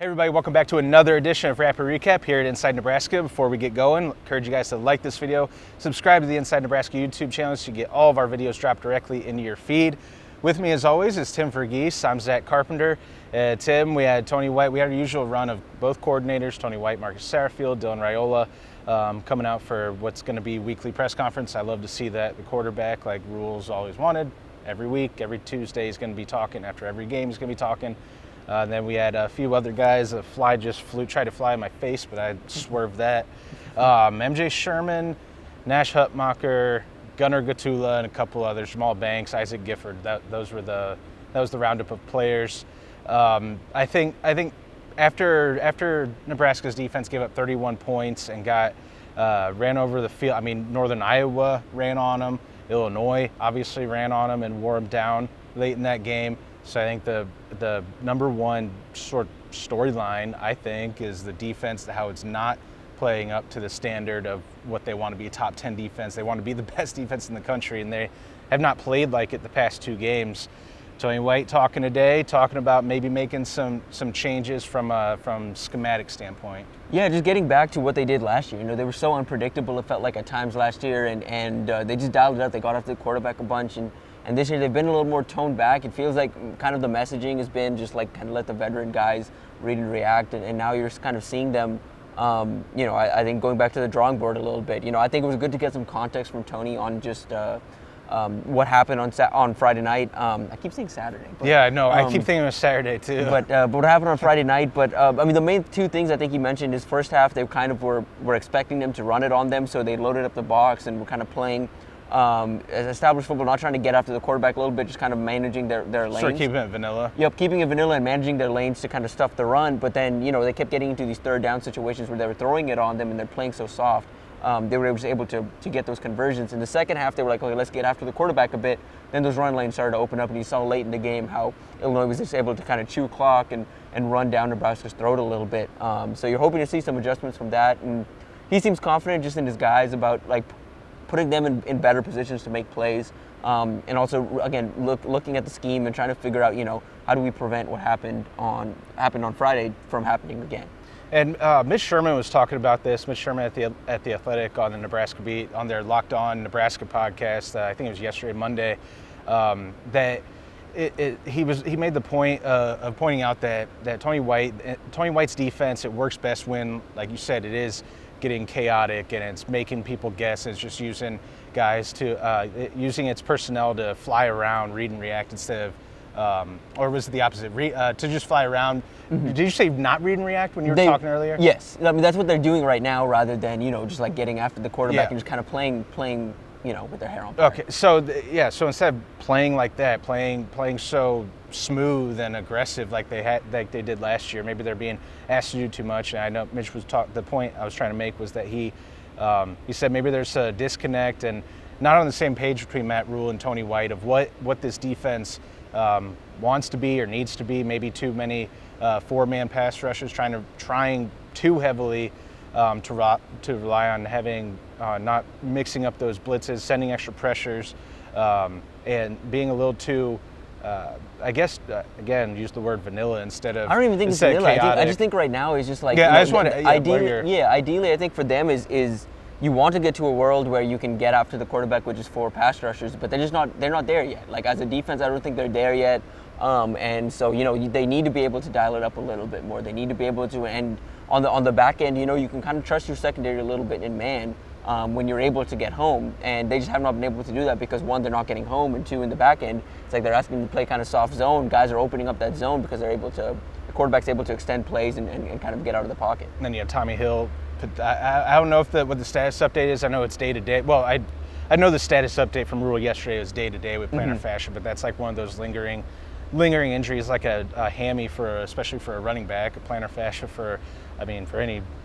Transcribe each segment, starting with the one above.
Hey everybody, welcome back to another edition of Rapid Recap here at Inside Nebraska. Before we get going, I encourage you guys to like this video, subscribe to the Inside Nebraska YouTube channel so you get all of our videos dropped directly into your feed. With me as always is Tim Verghese. I'm Zack Carpenter. Tim, we had Tony White. We had our usual run of both coordinators, Tony White, Marcus Satterfield, Dylan Raiola, coming out for what's going to be weekly press conference. I love to see that. The quarterback, like Rules always wanted, every week, every Tuesday he's going to be talking. After every game he's going to be talking. Then we had a few other guys. A fly just tried to fly in my face, but I swerved that. MJ Sherman, Nash Hutmacher, Gunnar Gottula, and a couple others. Jamal Banks, Isaac Gifford. That was the roundup of players. I think after Nebraska's defense gave up 31 points and ran over the field. I mean, Northern Iowa ran on them. Illinois obviously ran on them and wore them down late in that game. So I think the number one sort of storyline, I think, is the defense, how it's not playing up to the standard of what they want to be, a top 10 defense. They want to be the best defense in the country, and they have not played like it the past two games. Tony White talking today, talking about maybe making some changes from schematic standpoint. Yeah, just getting back to what they did last year. You know, they were so unpredictable, it felt like at times last year, and they just dialed it up. They got after the quarterback a bunch, and this year they've been a little more toned back. It feels like kind of the messaging has been just like kind of let the veteran guys read and react, and now you're kind of seeing them, I think going back to the drawing board a little bit. You know, I think it was good to get some context from Tony on just what happened on Friday night. I keep saying Saturday. But, yeah, no, I keep thinking it was Saturday too. But what happened on Friday night? But I mean, the main two things I think he mentioned is first half they kind of were expecting them to run it on them, so they loaded up the box and were kind of playing as established football, not trying to get after the quarterback a little bit, just kind of managing their lanes. Sort of keeping it vanilla. Yep, keeping it vanilla and managing their lanes to kind of stuff the run. But then, you know, they kept getting into these third down situations where they were throwing it on them and they're playing so soft. They were able to get those conversions. In the second half, they were like, okay, let's get after the quarterback a bit. Then those run lanes started to open up, and you saw late in the game how Illinois was just able to kind of chew clock and run down Nebraska's throat a little bit. So you're hoping to see some adjustments from that. And he seems confident just in his guys about, like, putting them in better positions to make plays, and also again looking at the scheme and trying to figure out, you know, how do we prevent what happened on Friday from happening again. And Ms. Sherman was talking about this. Ms. Sherman at the Athletic on the Nebraska beat on their Locked On Nebraska podcast. I think it was yesterday, Monday. That he made the point of pointing out that Tony White's defense, it works best when, like you said, it is getting chaotic and it's making people guess. It's just using guys using its personnel to fly around, read and react instead of, or was it the opposite? To just fly around. Mm-hmm. Did you say not read and react when you were talking earlier? Yes, I mean that's what they're doing right now, rather than, you know, just like getting after the quarterback and just kind of playing, you know, with their hair on fire. Okay, so so instead of playing like that, playing so smooth and aggressive like they did last year, maybe they're being asked to do too much. And I know Mitch was the point I was trying to make was that he said maybe there's a disconnect and not on the same page between Matt Rule and Tony White of what this defense wants to be or needs to be. Maybe too many four-man pass rushes, trying too heavily to rely on having not mixing up those blitzes, sending extra pressures, and being a little too, I guess, again, use the word vanilla instead of. I don't even think it's vanilla. I just think right now is just like. Yeah, I just want to. Ideally, I think for them is you want to get to a world where you can get after the quarterback with just four pass rushers, but they're not there yet. Like as a defense, I don't think they're there yet. And so, you know, they need to be able to dial it up a little bit more. They need to be able to, and on the back end, you know, you can kind of trust your secondary a little bit in man when you're able to get home. And they just have not been able to do that because, one, they're not getting home, and two, in the back end, it's like they're asking them to play kind of soft zone. Guys are opening up that zone because the quarterback's able to extend plays and kind of get out of the pocket. And then you have Tommy Hill. I don't know what the status update is. I know it's day-to-day. Well, I know the status update from Rule yesterday was day-to-day with plantar fascia, but that's like one of those lingering injuries, like a hammy especially for a running back, a plantar fascia for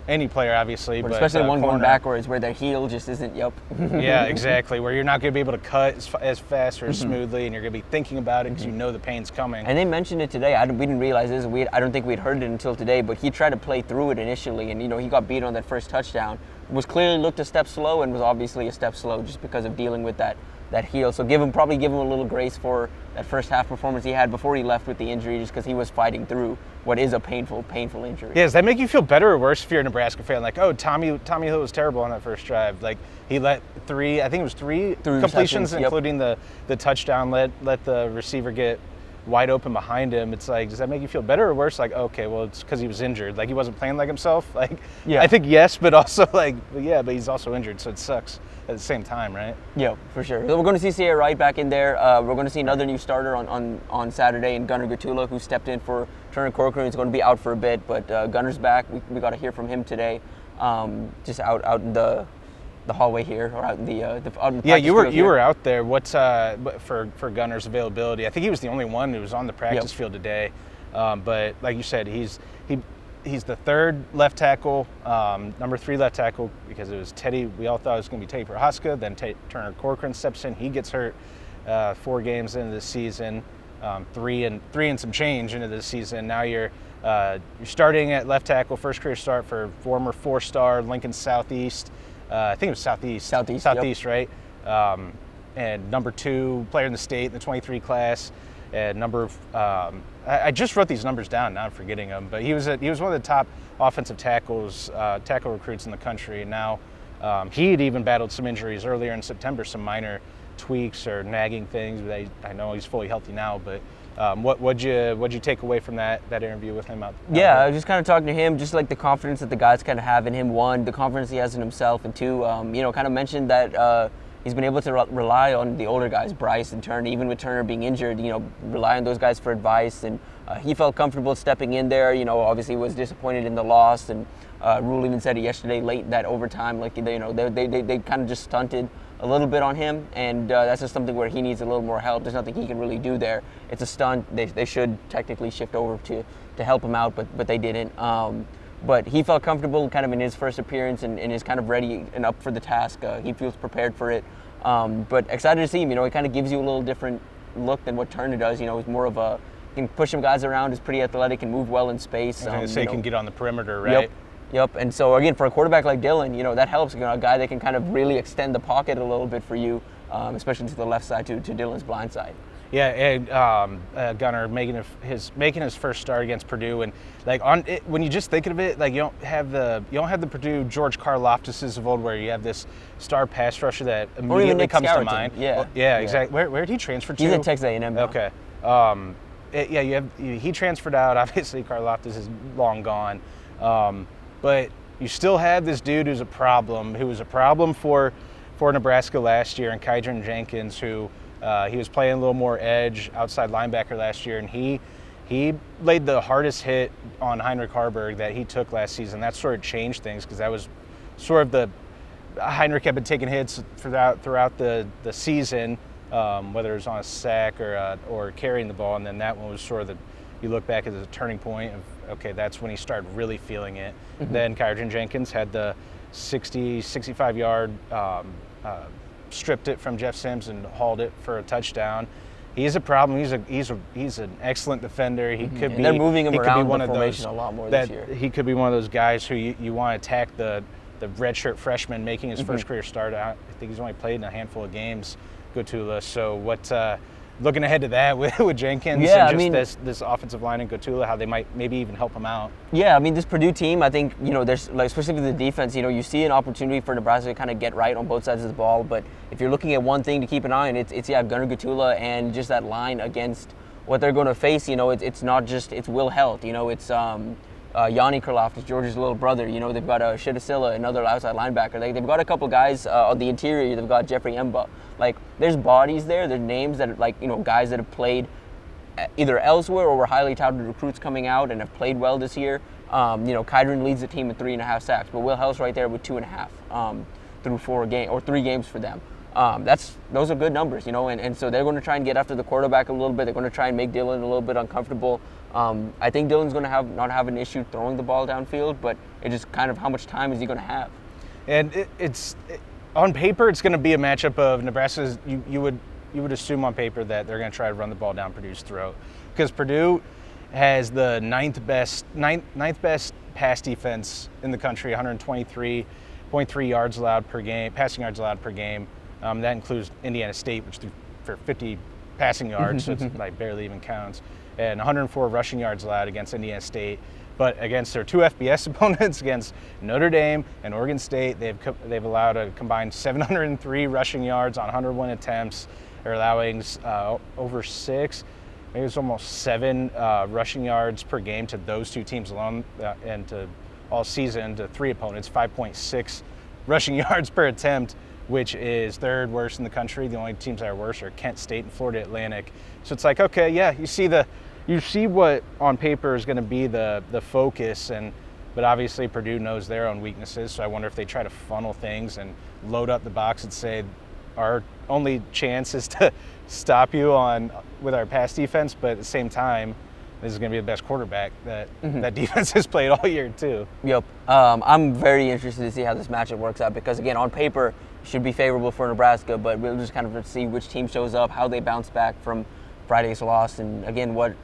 any player, obviously. But especially one going backwards where their heel just isn't, Yeah, exactly, where you're not going to be able to cut as fast or as smoothly, and you're going to be thinking about it because you know the pain's coming. And they mentioned it today. We didn't realize this. I don't think we'd heard it until today, but he tried to play through it initially, and, you know, he got beat on that first touchdown. Was clearly looked a step slow and was obviously a step slow just because of dealing with that heel. So probably give him a little grace for that first half performance he had before he left with the injury, just because he was fighting through what is a painful injury. Yeah, does that make you feel better or worse if you're a Nebraska fan? Like, oh, Tommy Hill was terrible on that first drive. Like, he let three completions, including the touchdown, let the receiver get wide open behind him. It's like, does that make you feel better or worse? Like, okay, well, it's because he was injured. Like, he wasn't playing like himself. Like, yeah. I think yes, but also like, yeah, but he's also injured, so it sucks at the same time, right? Yeah, for sure. So we're going to see Sierra Wright back in there. We're going to see another new starter on Saturday, and Gunnar Gottula, who stepped in for Turner Corcoran, is going to be out for a bit, but Gunnar's back. We got to hear from him today, just out in the hallway here, or out in the out in the yeah, you were out there. What's for Gunnar's availability? I think he was the only one who was on the practice field today. But like you said, he's the third left tackle, number 3 left tackle, because it was Teddy. We all thought it was going to be Teddy Prohaska. Then Turner Corcoran steps in. He gets hurt 4 games into the season, 3 and some change into the season. Now you're starting at left tackle, first career start for former 4-star Lincoln Southeast. I think it was Southeast, yep. Right? And number 2 player in the state in the 23 class. And I just wrote these numbers down. Now I'm forgetting them. But he was one of the top offensive tackle recruits in the country. And now he had even battled some injuries earlier in September, some minor tweaks or nagging things. But I know he's fully healthy now. But what'd you take away from that interview with him? Yeah, I was just kind of talking to him, just like the confidence that the guys kind of have in him. 1, the confidence he has in himself, and 2, kind of mentioned that he's been able to rely on the older guys, Bryce and Turner, even with Turner being injured, rely on those guys for advice. And he felt comfortable stepping in there. Obviously was disappointed in the loss, and Rule even said it yesterday late in that overtime, like they kind of just stunted a little bit on him, and that's just something where he needs a little more help. There's nothing he can really do there. It's a stunt. They should technically shift over to help him out, but they didn't. But he felt comfortable kind of in his first appearance and is kind of ready and up for the task. He feels prepared for it. But excited to see him. It kind of gives you a little different look than what Turner does. He's more of a, can push some guys around, is pretty athletic, and move well in space. I was going to say, he can get on the perimeter, right? Yep. And so, again, for a quarterback like Dylan, that helps. A guy that can kind of really extend the pocket a little bit for you, especially to the left side, to Dylan's blind side. Yeah, and Gunnar making his first start against Purdue, and like when you just think of it, like you don't have the Purdue George Karlaftis of old, where you have this star pass rusher that immediately comes to mind. Yeah, exactly. Where did he transfer to? He's at Texas A&M now. Okay. He transferred out. Obviously, Karlaftis is long gone, but you still have this dude who was a problem for Nebraska last year, and Kydron Jenkins, who. He was playing a little more edge, outside linebacker last year, and he laid the hardest hit on Heinrich Harburg that he took last season. That sort of changed things, because that was sort of the Heinrich had been taking hits throughout the season, whether it was on a sack or carrying the ball, and then that one was sort of you look back as a turning point of, okay, that's when he started really feeling it. Mm-hmm. Then Kydron Jenkins had the 65-yard stripped it from Jeff Sims and hauled it for a touchdown. He's a problem. He's an excellent defender. He could be. They're moving him around the formation a lot more this year. He could be one of those guys who you want to attack the redshirt freshman making his first career start. I think he's only played in a handful of games, Gottula. So looking ahead to that with Jenkins and this offensive line and Gottula, how they might maybe even help him out. Yeah, this Purdue team, I think, there's, like, especially with the defense, you see an opportunity for Nebraska to kind of get right on both sides of the ball. But if you're looking at one thing to keep an eye on, it's Gunnar Gottula and just that line against what they're going to face. It's not just, it's Will Helt, it's Yanni Karlaftis, George's little brother. They've got Shidasilla, another outside linebacker. They've got a couple guys on the interior. They've got Jeffrey Emba. Like, there's bodies there. There's names that are, guys that have played either elsewhere or were highly touted recruits coming out and have played well this year. Kydron leads the team with 3.5 sacks, but Will Helt's right there with 2.5 through 3 games for them. Those are good numbers, and so they're going to try and get after the quarterback a little bit. They're going to try and make Dylan a little bit uncomfortable. I think Dylan's going to not have an issue throwing the ball downfield, but it's just kind of how much time is he going to have. And on paper, it's going to be a matchup of Nebraska's. You would assume on paper that they're going to try to run the ball down Purdue's throat, because Purdue has the ninth best pass defense in the country, 123.3 yards allowed per game, passing yards allowed per game. That includes Indiana State, which threw for 50 passing yards, so it's like barely even counts, and 104 rushing yards allowed against Indiana State. But against their two FBS opponents, against Notre Dame and Oregon State, they've allowed a combined 703 rushing yards on 101 attempts. They're allowing over 6, maybe it's almost 7 rushing yards per game to those two teams alone, and to all season to 3 opponents, 5.6 rushing yards per attempt, which is third worst in the country. The only teams that are worse are Kent State and Florida Atlantic. So it's like, okay, yeah, you see what on paper is going to be the focus, but obviously Purdue knows their own weaknesses. So I wonder if they try to funnel things and load up the box and say our only chance is to stop you with our pass defense, but at the same time, this is going to be the best quarterback that defense has played all year too. Yep. I'm very interested to see how this matchup works out because, again, on paper, it should be favorable for Nebraska, but we'll just kind of see which team shows up, how they bounce back from Friday's loss, and, again, what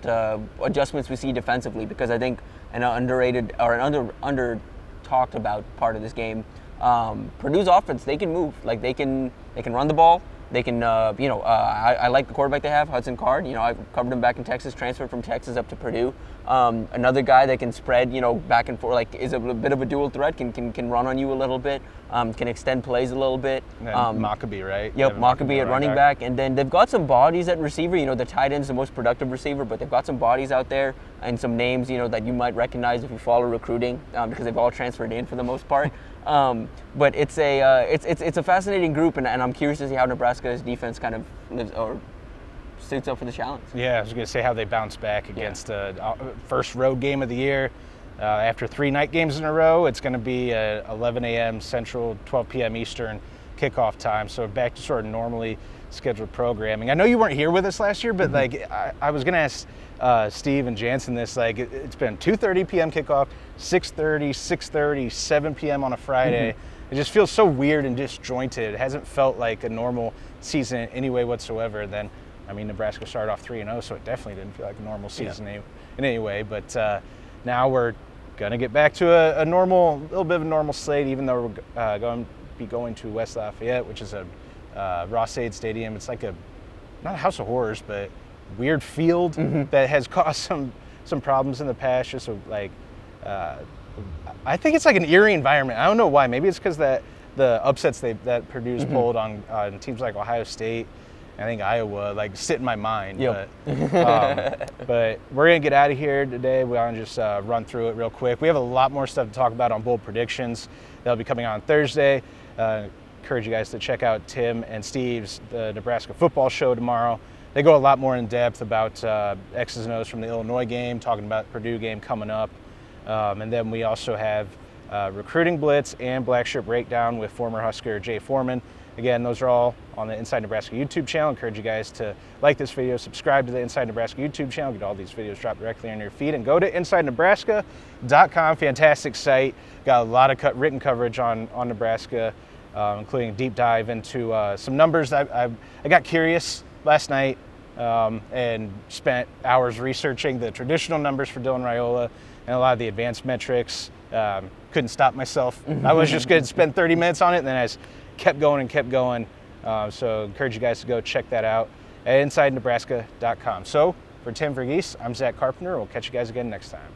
adjustments we see defensively, because I think an underrated or an under-talked about part of this game, Purdue's offense, they can move. Like, they can run the ball. They can, I like the quarterback they have, Hudson Card. I covered him back in Texas, transferred from Texas up to Purdue. Another guy that can spread, back and forth, like is a bit of a dual threat, can run on you a little bit, can extend plays a little bit. Maccabee, right? Yep, Maccabee at running back. And then they've got some bodies at receiver. The tight end's the most productive receiver, but they've got some bodies out there and some names, that you might recognize if you follow recruiting, because they've all transferred in for the most part. But it's a fascinating group, and I'm curious to see how Nebraska's defense kind of lives or suits up for the challenge. Yeah, I was going to say how they bounce back against the first road game of the year. After 3 night games in a row, it's going to be 11 a.m. Central, 12 p.m. Eastern kickoff time. So back to sort of normally scheduled programming. I know you weren't here with us last year, but like I was going to ask Steve and Jansen this. Like it's been 2:30 p.m. kickoff, 6:30, 6:30, 7 p.m. on a Friday. It just feels so weird and disjointed. It hasn't felt like a normal season in any way whatsoever. Then, I mean, Nebraska started off 3-0, so it definitely didn't feel like a normal season in any way. But now we're going to get back to a little bit of a normal slate, even though we're going to be going to West Lafayette, which is a Ross-Ade Stadium. It's like not a house of horrors, but weird field that has caused some problems in the past. Just I think it's like an eerie environment. I don't know why. Maybe it's because the upsets that Purdue's pulled on teams like Ohio State, I think Iowa, like sit in my mind. Yep. But we're gonna get out of here today. We want to just run through it real quick. We have a lot more stuff to talk about on bold predictions. They'll be coming on Thursday. Encourage you guys to check out Tim and Steve's the Nebraska football show tomorrow. They go a lot more in depth about X's and O's from the Illinois game, talking about the Purdue game coming up. And then we also have Recruiting Blitz and Black Shirt Breakdown with former Husker Jay Foreman. Again, those are all on the Inside Nebraska YouTube channel. Encourage you guys to like this video, subscribe to the Inside Nebraska YouTube channel, get all these videos dropped directly on your feed, and go to InsideNebraska.com. Fantastic site. Got a lot of written coverage on Nebraska, including a deep dive into some numbers. I got curious last night and spent hours researching the traditional numbers for Dylan Raiola and a lot of the advanced metrics. Couldn't stop myself. I was just going to spend 30 minutes on it, and then I just kept going. So encourage you guys to go check that out at InsideNebraska.com. So for Tim Verghese, I'm Zack Carpenter. We'll catch you guys again next time.